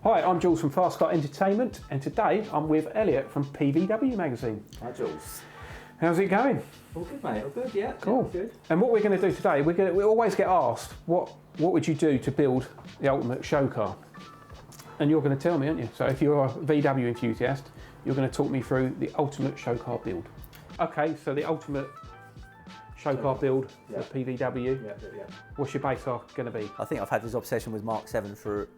Hi, I'm Jules from Fast Car Entertainment, and today I'm with Elliott from PVW magazine. Hi Jules. How's it going? All good, mate. All good, yeah. Cool. Yeah, good. And what we're going to do today, we always get asked, what would you do to build the ultimate show car? And you're going to tell me, aren't you? So if you're a VW enthusiast, you're going to talk me through the ultimate show car build. Okay, so the ultimate show car build for PVW. Yeah. What's your base car going to be? I think I've had this obsession with Mk7 for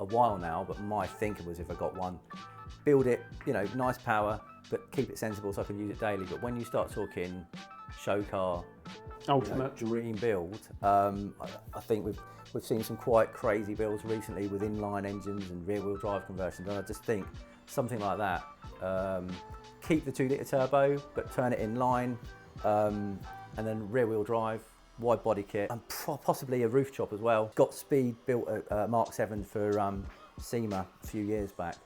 a while now, but my thinking was if I got one, build it, nice power, but keep it sensible so I can use it daily. But when you start talking show car, Ultimate dream build, I think we've seen some quite crazy builds recently with inline engines and rear-wheel drive conversions, and I just think something like that. Keep the 2-litre turbo, but turn it in line, and then rear-wheel drive, wide body kit, and possibly a roof chop as well. Got Speed built a Mk7 for SEMA a few years back,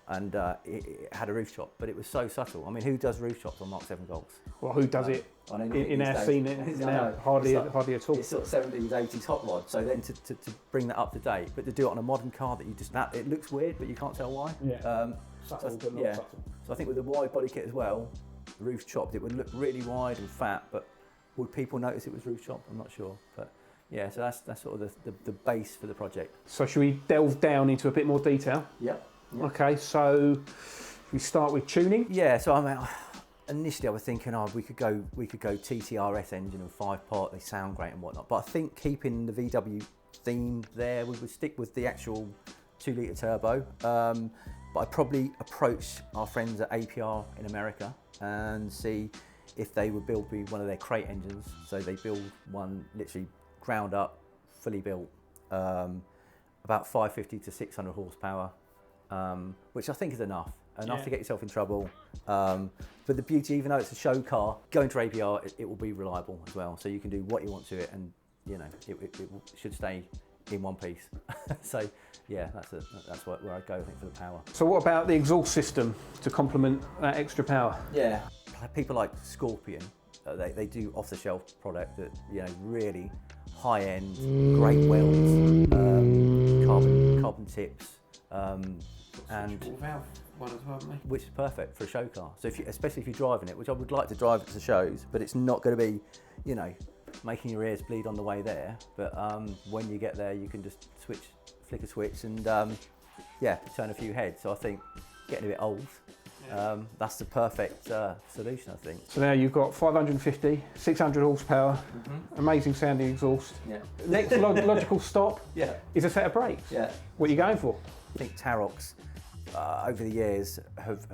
and it had a roof chop, but it was so subtle. I mean, who does roof chops on Mk7 Golfs? Well, who does it in our scene now? Hardly at all. It's sort of 70s, 80s hot rod. So then to bring that up to date, but to do it on a modern car that it looks weird, but you can't tell why. Yeah. Subtle, but not subtle. So I think with the wide body kit as well, roof chopped, it would look really wide and fat, but would people notice it was roof chopped? I'm not sure. But yeah, so that's sort of the base for the project. So should we delve down into a bit more detail? Yep. Okay, so we start with tuning. Yeah, so I mean, initially I was thinking, we could go TTRS engine and 5-part, they sound great and whatnot, but I think keeping the VW theme there, we would stick with the actual 2-litre turbo. But I'd probably approach our friends at APR in America and see if they would build me one of their crate engines. So they build one literally ground up, fully built, about 550 to 600 horsepower, which I think is enough to get yourself in trouble. But the beauty, even though it's a show car, going to APR, it will be reliable as well. So you can do what you want to it, and it should stay in one piece. So yeah, that's where I go, I think, for the power. So what about the exhaust system to complement that extra power? Yeah, people like Scorpion, they do off-the-shelf product that, really high-end, great welds, carbon tips, and valve one as well, haven't they? Which is perfect for a show car. So especially if you're driving it, which I would like to drive it to shows, but it's not going to be, making your ears bleed on the way there. But when you get there, you can just flick a switch and turn a few heads. So I think getting a bit old, that's the perfect solution, I think. So now you've got 550, 600 horsepower, amazing sounding exhaust. Yeah. Next logical stop is a set of brakes. Yeah. What are you going for? I think Tarox over the years have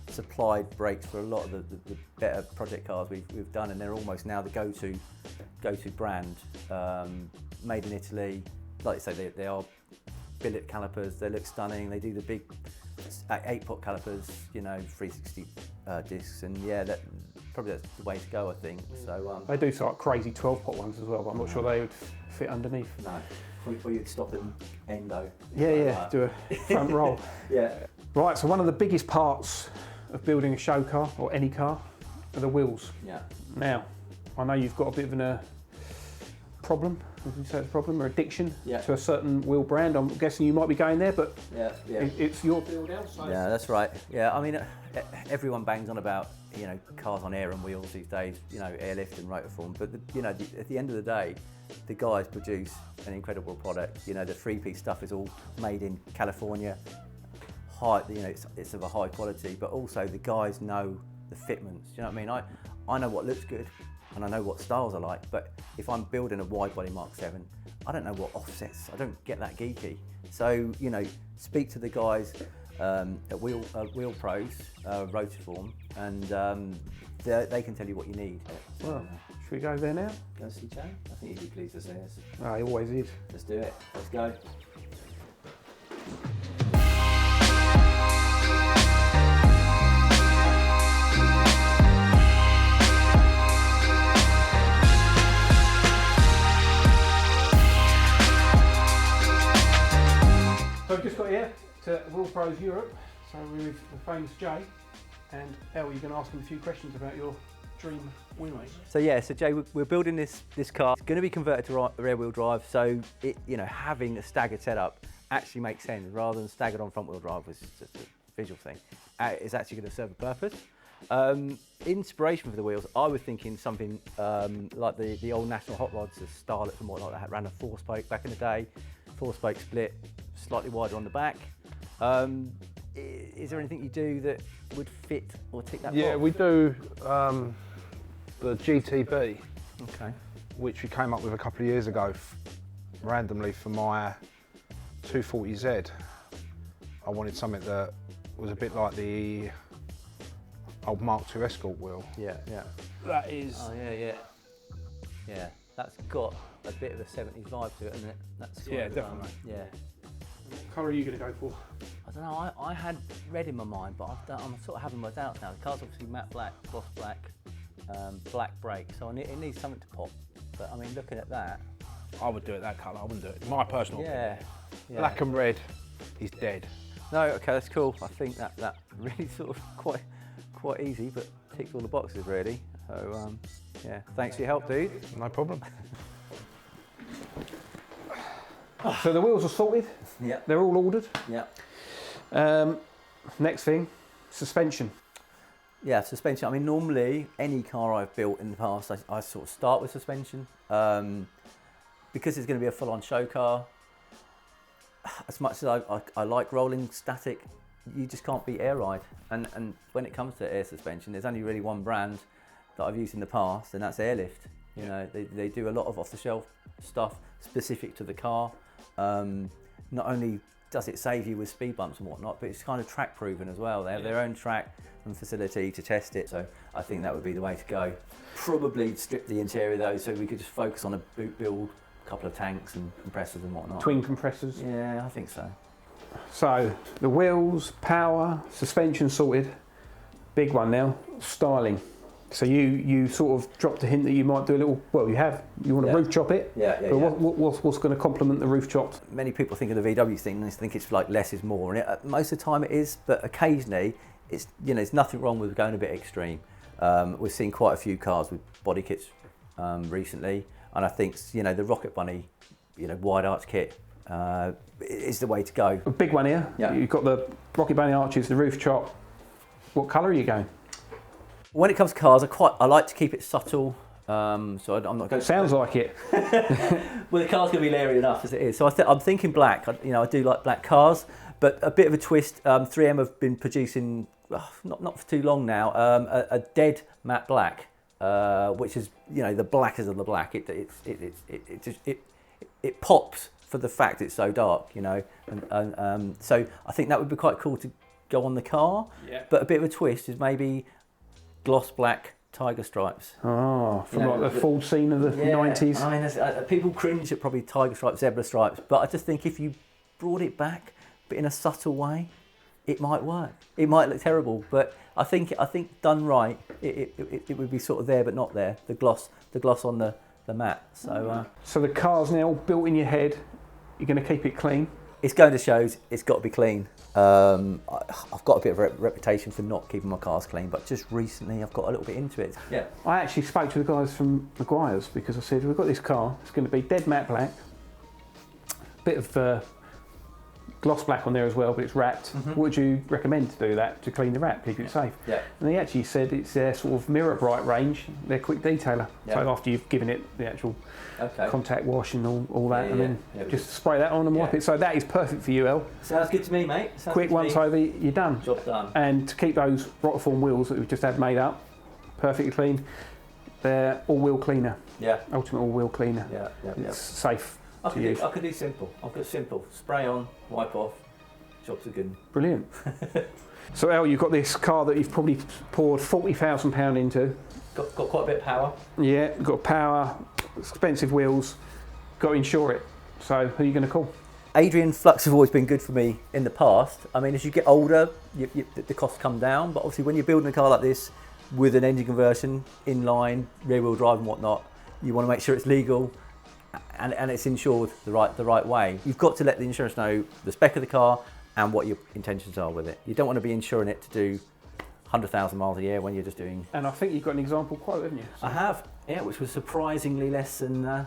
supplied brakes for a lot of the better project cars we've done, and they're almost now the go-to brand, made in Italy. Like I say, they are billet calipers. They look stunning. They do the big 8-pot calipers, 360 discs, and that's the way to go, I think. So they do sort of crazy 12-pot ones as well, but I'm not sure they would fit underneath. No. Or you'd stop them endo. Yeah, do a front roll. Yeah. Right, so one of the biggest parts of building a show car, or any car, are the wheels. Yeah. Now, I know you've got a bit of a problem, would you say it's a problem, or addiction to a certain wheel brand. I'm guessing you might be going there, but it's your build out. So. Yeah, that's right. Yeah, I mean, everyone bangs on about, cars on air and wheels these days, airlift and rotorform, but at the end of the day, the guys produce an incredible product. The 3-piece stuff is all made in California. It's of a high quality, but also the guys know the fitments. Do you know what I mean? I know what looks good, and I know what styles I like. But if I'm building a wide body Mk7, I don't know what offsets. I don't get that geeky. So speak to the guys at Wheel Pros, Rotorform, and they can tell you what you need. Well, should we go there now? Go see Joe? I think he'd be pleased to see us. Oh, he always is. Let's do it. Let's go. So we've just got here to Wheel Pros Europe. So we're with the famous Jay, and Elle, you're going to ask him a few questions about your dream So yeah, so Jay, we're building this car. It's going to be converted to rear-wheel drive, so it, having a staggered setup actually makes sense rather than staggered on front-wheel drive, which is just a visual thing. It's actually going to serve a purpose. Inspiration for the wheels, I was thinking something like the old National Hot Rods, the Starlets and whatnot, that ran a 4-spoke back in the day, 4-spoke split, slightly wider on the back. Is there anything you do that would fit or tick that box? Yeah, we do the GTB, Okay. which we came up with a couple of years ago, randomly for my 240Z. I wanted something that was a bit like the old Mark II Escort wheel. Yeah, yeah. That is. Oh yeah. Yeah, that's got a bit of a 70s vibe to it, hasn't it? That's Yeah, definitely. Yeah. What colour are you going to go for? I don't know, I had red in my mind, but I'm sort of having my doubts now. The car's obviously matte black, gloss black, black brakes, so it needs something to pop. But I mean, looking at that. I would do it that colour, I wouldn't do it. My personal opinion. Yeah. Black and red, he's dead. No, okay, that's cool. I think that really sort of quite easy, but ticks all the boxes really. So yeah, thanks for your help, dude. No problem. So the wheels are sorted. Yeah. They're all ordered. Yeah. Next thing, suspension. Yeah, suspension. I mean, normally any car I've built in the past, I sort of start with suspension because it's going to be a full-on show car. As much as I like rolling static, you just can't beat air ride. And when it comes to air suspension, there's only really one brand that I've used in the past, and that's Airlift. You know, they do a lot of off-the-shelf stuff specific to the car. Not only does it save you with speed bumps and whatnot, but it's kind of track proven as well. They have their own track and facility to test it, so I think that would be the way to go. Probably strip the interior though, so we could just focus on a boot build, a couple of tanks and compressors and whatnot. Twin compressors. Yeah, I think so. So the wheels, power, suspension sorted. Big one now, styling. So you sort of dropped a hint that you might do a little, well you want to roof chop it. Yeah. But what's going to complement the roof chops? Many people think of the VW thing and they think it's like less is more, and most of the time it is, but occasionally it's, there's nothing wrong with going a bit extreme. We've seen quite a few cars with body kits recently, and I think the Rocket Bunny, wide arch kit is the way to go. A big one here. Yeah. You've got the Rocket Bunny arches, the roof chop. What colour are you going? When it comes to cars, I like to keep it subtle. So I'm not going. Sounds like it. Well, the car's going to be leery enough as it is. So I'm thinking black. I do like black cars, but a bit of a twist. 3M have been producing, not for too long now, a dead matte black, which is the blackest of the black. It pops for the fact it's so dark, and so I think that would be quite cool to go on the car. Yeah. But a bit of a twist is maybe gloss black tiger stripes. Oh, from like the Ford scene of the 90s. I mean, people cringe at probably tiger stripes, zebra stripes, but I just think if you brought it back, but in a subtle way, it might work. It might look terrible, but I think done right, it would be sort of there but not there. The gloss on the matte. So the car's now built in your head. You're going to keep it clean. It's going to shows. It's got to be clean. I've got a bit of a reputation for not keeping my cars clean, but just recently I've got a little bit into it. Yeah. I actually spoke to the guys from Maguire's because I said, we've got this car, it's going to be dead matte black, bit of gloss black on there as well, but it's wrapped. Mm-hmm. What would you recommend to do that, to clean the wrap, keep it safe? Yeah. And they actually said it's their sort of mirror bright range, their quick detailer. Yeah. So after you've given it the actual contact wash and all that, and then just spray that on and wipe it. So that is perfect for you, El. Sounds good to me, mate. Quick once over, you're done. Job done. And to keep those Rotiform wheels that we've just had made up perfectly clean, they're all-wheel cleaner. Yeah. Ultimate all-wheel cleaner. Yeah. It's safe I to use. could do simple. I've got simple. Spray on, wipe off. Jobs are good. Brilliant. So El, you've got this car that you've probably poured £40,000 into. Got quite a bit of power. Yeah, got power, expensive wheels, got to insure it. So who are you going to call? Adrian Flux have always been good for me in the past. I mean, as you get older, the costs come down, but obviously when you're building a car like this with an engine conversion, inline, rear-wheel drive and whatnot, you want to make sure it's legal and it's insured the right way. You've got to let the insurance know the spec of the car and what your intentions are with it. You don't want to be insuring it to do 100,000 miles a year when you're just doing. And I think you've got an example quote, haven't you? So, I have, yeah, which was surprisingly less than I'd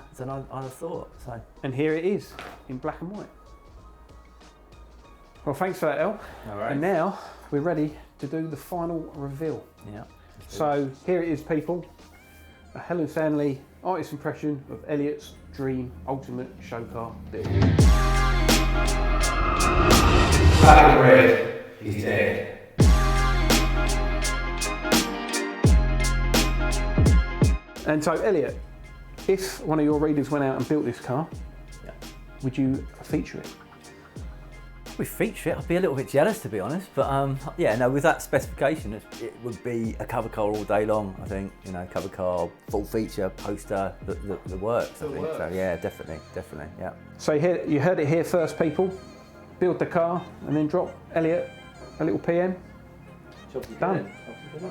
have thought. So. and here it is in black and white. Well, thanks for that, El. All right. And now we're ready to do the final reveal. Yeah. So here it is, people. A Helen Stanley artist impression of Elliott's dream ultimate show car build. Black and red, he's dead. And so, Elliott, if one of your readers went out and built this car, Yeah. would you feature it? We feature it. I'd be a little bit jealous, to be honest, but yeah, no. With that specification, it would be a cover car all day long. I think, you know, cover car, full feature, poster, the works. I think so. Yeah, definitely, yeah. So you heard it here first, people. Build the car and then drop Elliott a little PM. Done. Yeah.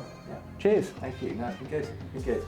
Cheers. Thank you. No, it's been good.